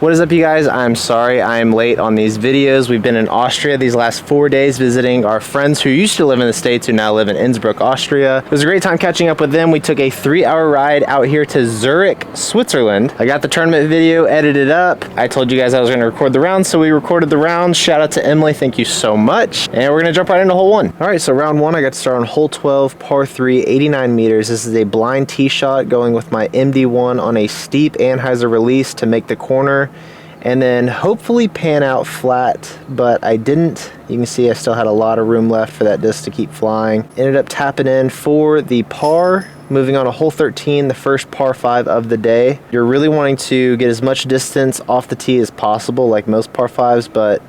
What is up, you guys? I'm sorry I'm late on these videos. We've been in Austria these last 4 days visiting our friends who used to live in the States who now live in Innsbruck, Austria. It was a great time catching up with them. We took a 3-hour ride out here to Zurich, Switzerland. I got the tournament video edited up. I told you guys I was going to record the rounds, so we recorded the rounds. Shout out to Emily, thank you so much. And we're going to jump right into hole 1. All right, so round 1, I got to start on hole 12, par 3, 89 meters. This is a blind tee shot going with my MD1 on a steep Anheuser release to make the corner and then hopefully pan out flat, but I didn't. You can see I still had a lot of room left for that disc to keep flying. Ended up tapping in for the par, moving on to hole 13, the first par 5 of the day. You're really wanting to get as much distance off the tee as possible, like most par 5s, but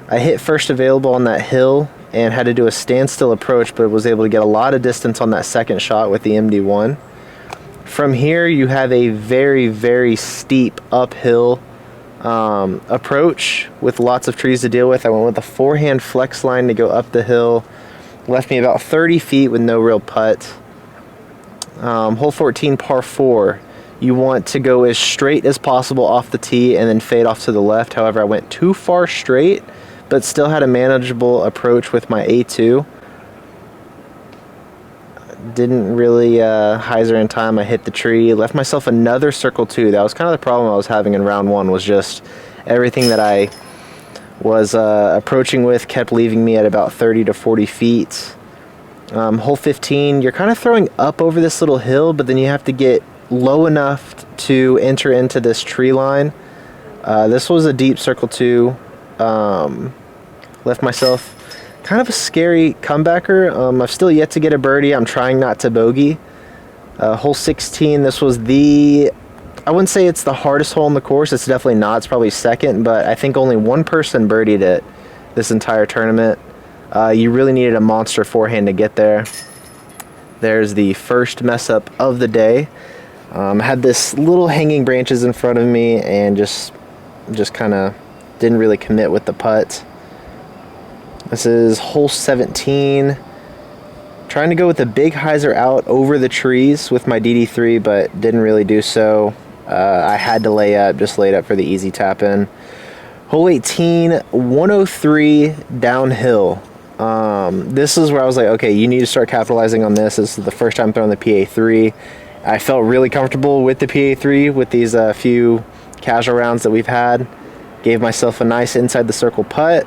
I hit first available on that hill and had to do a standstill approach, but was able to get a lot of distance on that second shot with the MD1. From here, you have a very, very steep uphill approach with lots of trees to deal with. I went with a forehand flex line to go up the hill. Left me about 30 feet with no real putt. Hole 14, par 4. You want to go as straight as possible off the tee and then fade off to the left. However, I went too far straight, but still had a manageable approach with my A2. Didn't really hyzer in time. I hit the tree, left myself another circle 2. That was kind of the problem I was having in round 1, was just everything that I was approaching with kept leaving me at about 30 to 40 feet. Hole 15, you're kind of throwing up over this little hill, but then you have to get low enough to enter into this tree line. This was a deep circle 2. Left myself kind of a scary comebacker. I've still yet to get a birdie. I'm trying not to bogey. Hole 16, this was I wouldn't say it's the hardest hole in the course. It's definitely not. It's probably second, but I think only one person birdied it this entire tournament. You really needed a monster forehand to get there. There's the first mess up of the day. I had this little hanging branches in front of me and just kind of didn't really commit with the putt. This is hole 17. Trying to go with a big hyzer out over the trees with my DD3, but didn't really do so. I had to lay up, just laid up for the easy tap in. Hole 18, 103 downhill. This is where I was like, okay, you need to start capitalizing on this. This is the first time throwing the PA3. I felt really comfortable with the PA3 with these few casual rounds that we've had. Gave myself a nice inside the circle putt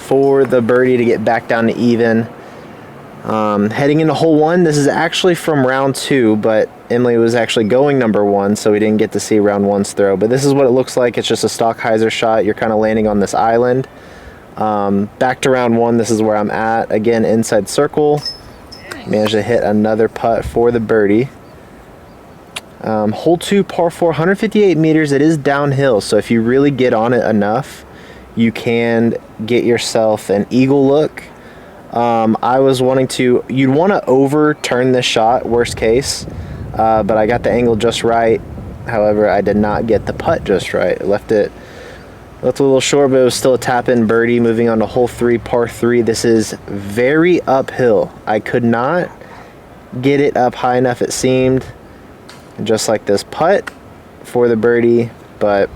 for the birdie to get back down to even. Heading into hole 1, this is actually from round 2, but Emily was actually going number 1, so we didn't get to see round 1's throw. But this is what it looks like. It's just a stock hyzer shot. You're kind of landing on this island. Back to round 1, this is where I'm at. Again, inside circle. Managed to hit another putt for the birdie. Hole 2, par 4, 158 meters. It is downhill, so if you really get on it enough, you can get yourself an eagle look. I was wanting to, you'd want to overturn this shot, worst case, but I got the angle just right. However, I did not get the putt just right. I left it a little short, but it was still a tap-in birdie. Moving on to hole 3, par 3. This is very uphill. I could not get it up high enough, it seemed. Just like this putt for the birdie, but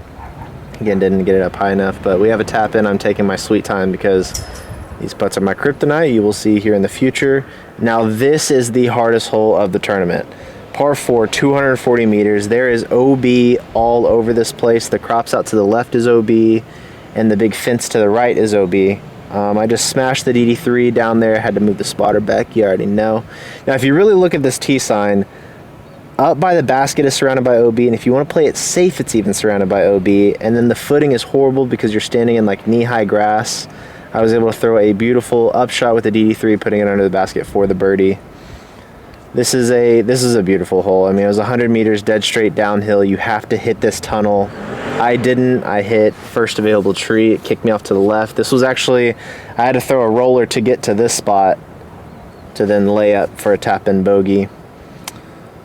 again, didn't get it up high enough. But we have a tap in. I'm taking my sweet time because these putts are my kryptonite. You will see here in the future. Now this is the hardest hole of the tournament. Par 4, 240 meters. There is OB all over this place. The crops out to the left is OB, and the big fence to the right is OB. I just smashed the DD3 down there. Had to move the spotter back. You already know. Now if you really look at this tee sign, up by the basket is surrounded by OB, and if you want to play it safe, it's even surrounded by OB. And then the footing is horrible because you're standing in like knee-high grass. I was able to throw a beautiful upshot with the DD3, putting it under the basket for the birdie. This is a beautiful hole. I mean, it was 100 meters dead straight downhill. You have to hit this tunnel. I didn't. I hit first available tree. It kicked me off to the left. This was actually, I had to throw a roller to get to this spot to then lay up for a tap-in bogey.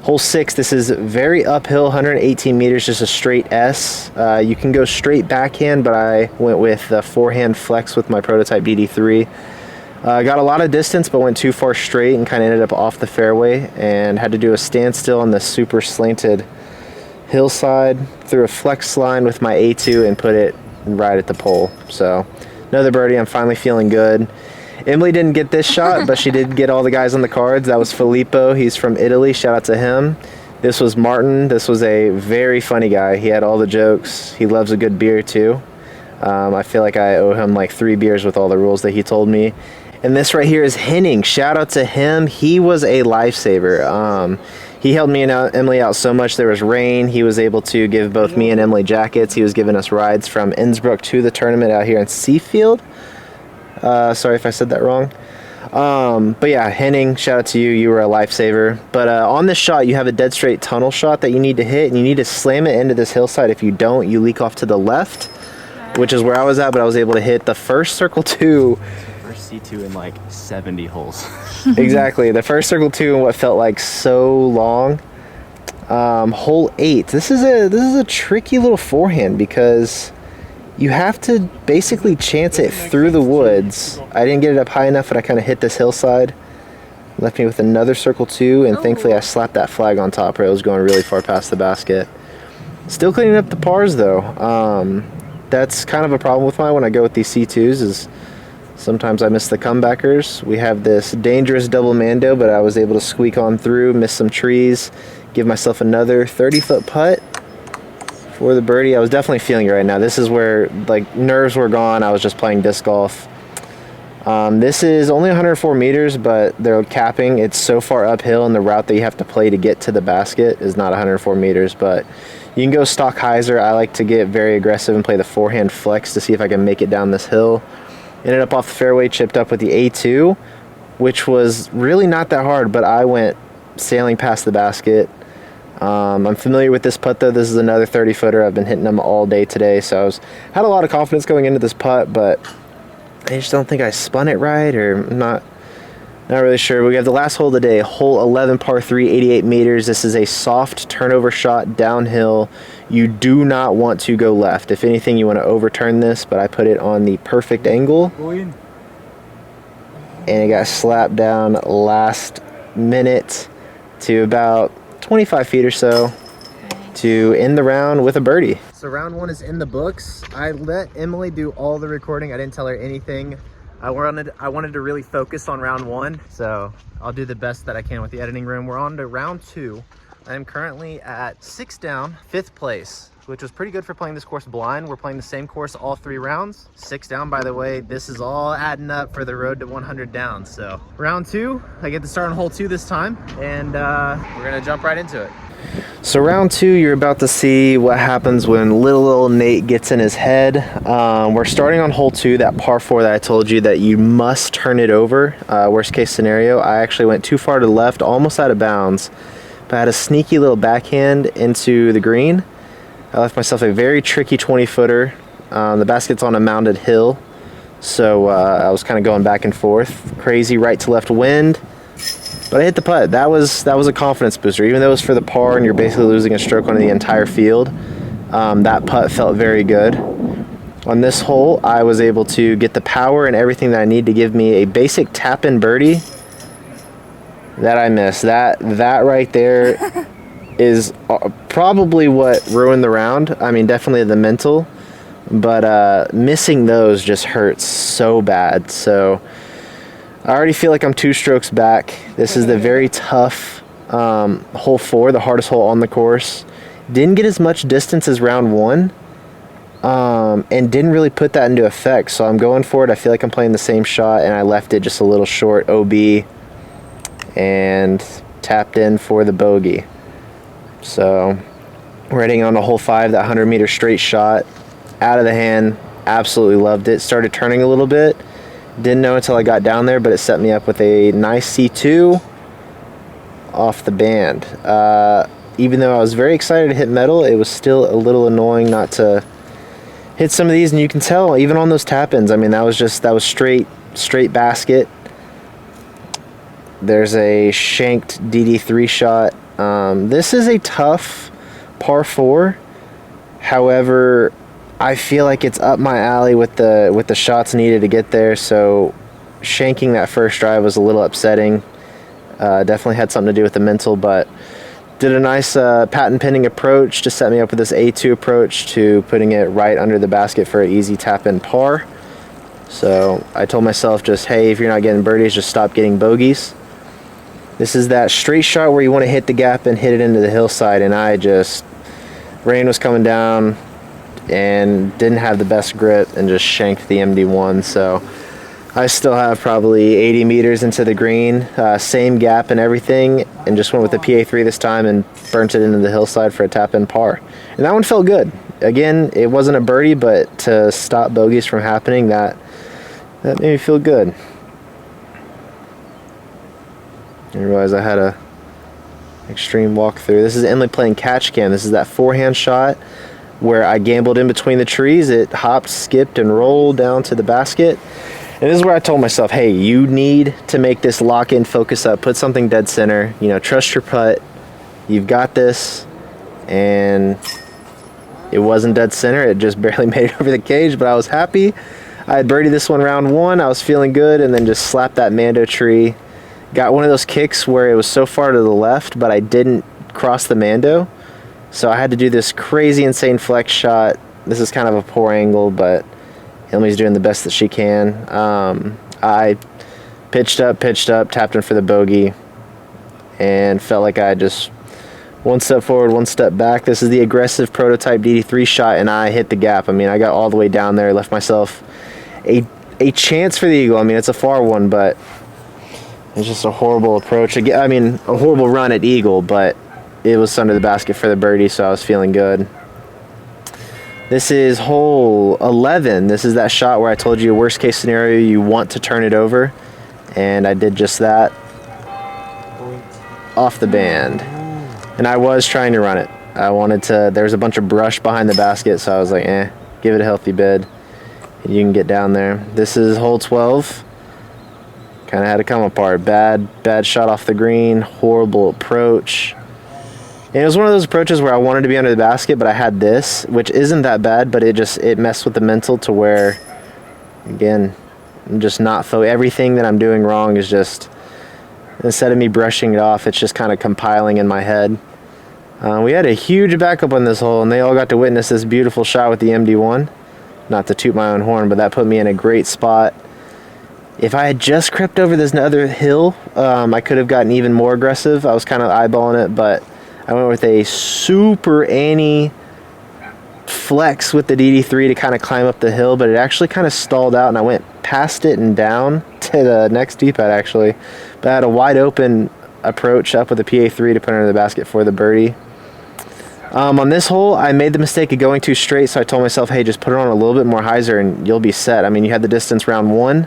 Hole 6, this is very uphill, 118 meters, just a straight S. You can go straight backhand, but I went with the forehand flex with my prototype DD3. Got a lot of distance, but went too far straight and kind of ended up off the fairway and had to do a standstill on this super slanted hillside, threw a flex line with my A2 and put it right at the pole. So another birdie. I'm finally feeling good. Emily didn't get this shot, but she did get all the guys on the cards. That was Filippo. He's from Italy. Shout out to him. This was Martin. This was a very funny guy. He had all the jokes. He loves a good beer too. I feel like I owe him like 3 beers with all the rules that he told me. And this right here is Henning. Shout out to him. He was a lifesaver. He helped me and Emily out so much. There was rain. He was able to give both me and Emily jackets. He was giving us rides from Innsbruck to the tournament out here in Seafield. Sorry if I said that wrong. But yeah, Henning, shout out to you. You were a lifesaver. But on this shot, you have a dead straight tunnel shot that you need to hit, and you need to slam it into this hillside. If you don't, you leak off to the left, which is where I was at, but I was able to hit the first circle 2. First C2 in like 70 holes. Exactly. The first circle 2 in what felt like so long. Hole 8. This is a tricky little forehand because you have to basically chance it through the woods. I didn't get it up high enough, and I kind of hit this hillside. Left me with another circle 2, and thankfully I slapped that flag on top where it was going really far past the basket. Still cleaning up the pars though. That's kind of a problem with mine when I go with these C2s is sometimes I miss the comebackers. We have this dangerous double mando, but I was able to squeak on through, miss some trees, give myself another 30-foot putt for the birdie. I was definitely feeling it right now. This is where like nerves were gone. I was just playing disc golf. This is only 104 meters, but they're capping. It's so far uphill, and the route that you have to play to get to the basket is not 104 meters, but you can go stock hyzer. I like to get very aggressive and play the forehand flex to see if I can make it down this hill. Ended up off the fairway, chipped up with the A2, which was really not that hard, but I went sailing past the basket. I'm familiar with this putt though. This is another 30-footer. I've been hitting them all day today, so had a lot of confidence going into this putt, but I just don't think I spun it right, or not really sure. We have the last hole of the day, hole 11, par 3, 88 meters. This is a soft turnover shot downhill. You do not want to go left. If anything, you want to overturn this, but I put it on the perfect angle, and it got slapped down last minute to about 25 feet or so to end the round with a birdie. So round 1 is in the books. I let Emily do all the recording. I didn't tell her anything. I wanted to really focus on round 1, so I'll do the best that I can with the editing room. We're on to round 2. I'm currently at 6 down, 5th place, which was pretty good for playing this course blind. We're playing the same course all 3 rounds. 6 down, by the way. This is all adding up for the road to 100 down. So round 2, I get to start on hole 2 this time, and we're gonna jump right into it. So round 2, you're about to see what happens when little Nate gets in his head. We're starting on hole 2, that par 4 that I told you that you must turn it over. Worst case scenario, I actually went too far to the left, almost out of bounds, but I had a sneaky little backhand into the green. I left myself a very tricky 20-footer. The basket's on a mounded hill, so I was kind of going back and forth. Crazy right to left wind. But I hit the putt. That was a confidence booster. Even though it was for the par and you're basically losing a stroke on the entire field, that putt felt very good. On this hole, I was able to get the power and everything that I need to give me a basic tap-in birdie that I missed. That right there is probably what ruined the round. I mean, definitely the mental, but missing those just hurts so bad. So I already feel like I'm 2 strokes back. This is the very tough hole 4, the hardest hole on the course. Didn't get as much distance as round 1, and didn't really put that into effect. So I'm going for it. I feel like I'm playing the same shot, and I left it just a little short OB and tapped in for the bogey. So we're heading on to hole 5, that 100-meter straight shot. Out of the hand, absolutely loved it. Started turning a little bit. Didn't know until I got down there, but it set me up with a nice C2 off the band. Even though I was very excited to hit metal, it was still a little annoying not to hit some of these, and you can tell even on those tap-ins. I mean, that was straight basket. There's a shanked DD3 shot. This is a tough par 4. However, I feel like it's up my alley with the shots needed to get there, so shanking that first drive was a little upsetting. Definitely had something to do with the mental, but Did a nice patent pending approach to set me up with this A2 approach to putting it right under the basket for an easy tap in par. So I told myself just, hey, if you're not getting birdies, just stop getting bogeys. This is that straight shot where you want to hit the gap and hit it into the hillside, and rain was coming down and didn't have the best grip and just shanked the MD1. So I still have probably 80 meters into the green, same gap and everything, and just went with the PA3 this time and burnt it into the hillside for a tap-in par. And that one felt good. Again, it wasn't a birdie, but to stop bogeys from happening, that made me feel good. I realized I had a extreme walkthrough. This is Emily playing catch cam. This is that forehand shot where I gambled in between the trees. It hopped, skipped, and rolled down to the basket. And this is where I told myself, hey, you need to make this lock in, focus up, put something dead center, you know, trust your putt. You've got this. And it wasn't dead center. It just barely made it over the cage, but I was happy. I had birdied this one round one. I was feeling good, and then just slapped that Mando tree. Got one of those kicks where it was so far to the left, but I didn't cross the Mando. So I had to do this crazy, insane flex shot. This is kind of a poor angle, but Emily's doing the best that she can. I pitched up, tapped in for the bogey, and felt like I just one step forward, one step back. This is the aggressive prototype DD3 shot, and I hit the gap. I mean, I got all the way down there, left myself a chance for the eagle. I mean, it's a far one, but it's just a horrible approach. I mean, a horrible run at eagle, but it was under the basket for the birdie, so I was feeling good. This is hole 11. This is that shot where I told you worst case scenario, you want to turn it over, and I did just that. Off the band. And I was trying to run it. I wanted to, there was a bunch of brush behind the basket, so I was like, give it a healthy bid. You can get down there. This is hole 12. Kind of had to come apart. Bad shot off the green. Horrible approach. And it was one of those approaches where I wanted to be under the basket, but I had this, which isn't that bad, but it messed with the mental to where, again, I'm just not everything that I'm doing wrong is just, instead of me brushing it off, it's just kind of compiling in my head. We had a huge backup on this hole, and they all got to witness this beautiful shot with the MD1. Not to toot my own horn, but that put me in a great spot. If I had just crept over this other hill, I could have gotten even more aggressive. I was kind of eyeballing it, but I went with a super Annie flex with the DD3 to kind of climb up the hill, but it actually kind of stalled out, and I went past it and down to the next tee pad, actually. But I had a wide open approach up with a PA3 to put under the basket for the birdie. On this hole, I made the mistake of going too straight, so I told myself, hey, just put it on a little bit more hyzer and you'll be set. I mean, you had the distance round one,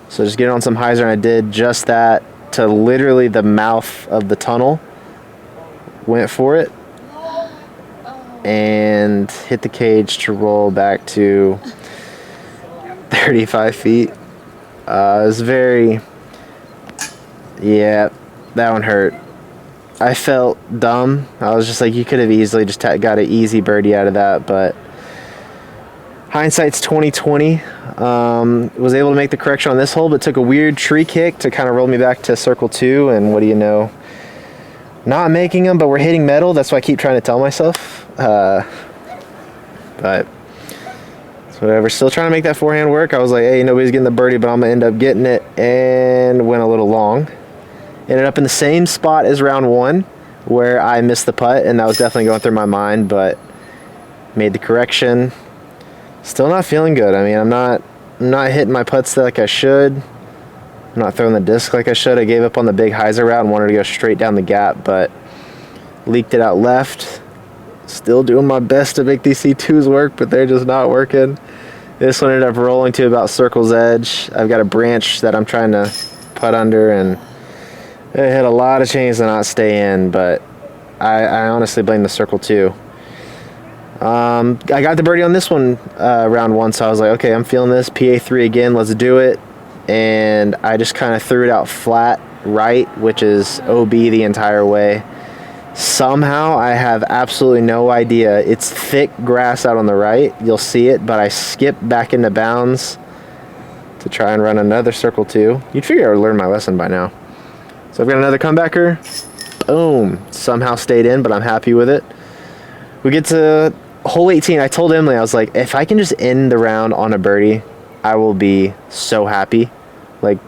so just get it on some hyzer, and I did just that to literally the mouth of the tunnel. Went for it and hit the cage to roll back to 35 feet. It was very, that one hurt. I felt dumb. I was just like, you could have easily just got an easy birdie out of that, but hindsight's 20/20. Was able to make the correction on this hole, but took a weird tree kick to kind of roll me back to circle 2, and what do you know? Not making them, but we're hitting metal. That's what I keep trying to tell myself. But it's whatever. Still trying to make that forehand work. I was like, hey, nobody's getting the birdie, but I'm going to end up getting it, and went a little long. Ended up in the same spot as round one where I missed the putt, and that was definitely going through my mind, but made the correction. Still not feeling good. I mean, I'm not hitting my putts like I should. I'm not throwing the disc like I should. I gave up on the big hyzer route and wanted to go straight down the gap, but leaked it out left. Still doing my best to make these C2s work, but they're just not working. This one ended up rolling to about circle's edge. I've got a branch that I'm trying to putt under, and it had a lot of chains to not stay in, but I honestly blame the circle too. I got the birdie on this one round one, so I was like, okay, I'm feeling this. PA3 again, let's do it. And I just kind of threw it out flat right, which is OB the entire way. Somehow, I have absolutely no idea. It's thick grass out on the right. You'll see it, but I skipped back into bounds to try and run another circle 2. You'd figure I would learn my lesson by now. So I've got another comebacker. Boom. Somehow stayed in, but I'm happy with it. We get to hole 18. I told Emily, I was like, if I can just end the round on a birdie, I will be so happy. Like,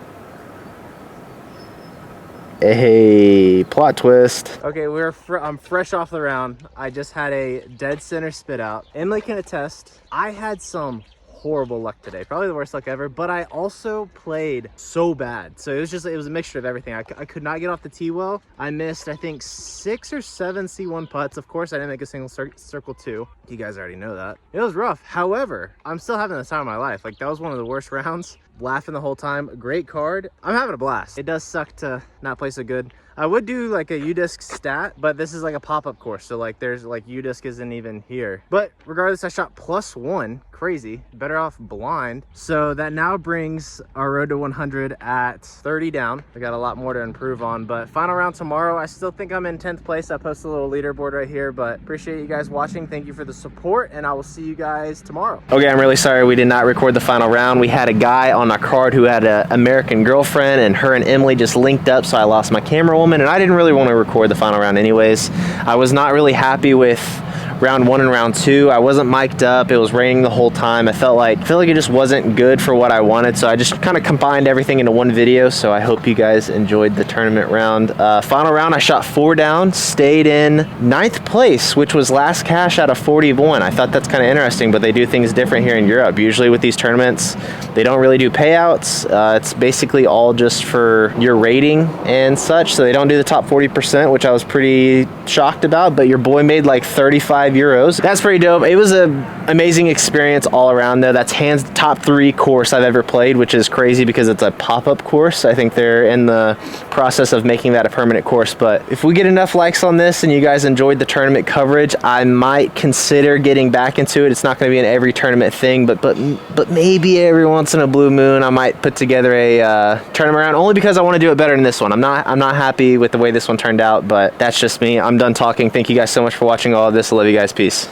hey, plot twist. Okay, I'm fresh off the round. I just had a dead center spit out. Emily can attest, I had some horrible luck today, probably the worst luck ever, but I also played so bad, so it was a mixture of everything. I could not get off the tee well. I missed, I think, 6 or 7 C1 putts. Of course I didn't make a single circle 2. You guys already know that. It was rough. However, I'm still having the time of my life. Like, that was one of the worst rounds. Laughing the whole time. Great card. I'm having a blast. It does suck to not play so good. I would do like a UDisc stat, but this is like a pop-up course, so like there's like UDisc isn't even here. But regardless, I shot +1. Crazy. Better off blind. So that now brings our road to 100 at 30 down. I got a lot more to improve on, but final round tomorrow. I still think I'm in 10th place. I posted a little leaderboard right here, but appreciate you guys watching. Thank you for the support, and I will see you guys tomorrow. Okay, I'm really sorry we did not record the final round. We had a guy on our card who had an American girlfriend, and her and Emily just linked up, so I lost my camera woman, and I didn't really want to record the final round anyways. I was not really happy with round 1 and round 2. I wasn't mic'd up. It was raining the whole time. I felt like it just wasn't good for what I wanted, so I just kind of combined everything into one video. So I hope you guys enjoyed the tournament round. Final round, I shot 4 down, stayed in 9th place, which was last cash out of 41. I thought that's kind of interesting, but they do things different here in Europe. Usually with these tournaments, they don't really do payouts. It's basically all just for your rating and such, so they don't do the top 40%, which I was pretty shocked about, but your boy made like 35 euros. That's pretty dope. It was an amazing experience all around though. That's hands top 3 course I've ever played, which is crazy because it's a pop-up course. I think they're in the process of making that a permanent course, but if we get enough likes on this and you guys enjoyed the tournament coverage, I might consider getting back into it. It's not going to be an every tournament thing, but maybe every once in a blue moon I might put together a tournament round, only because I want to do it better than this one. I'm not happy with the way this one turned out, but that's just me. I'm done talking. Thank you guys so much for watching all of this. I love you guys. Peace.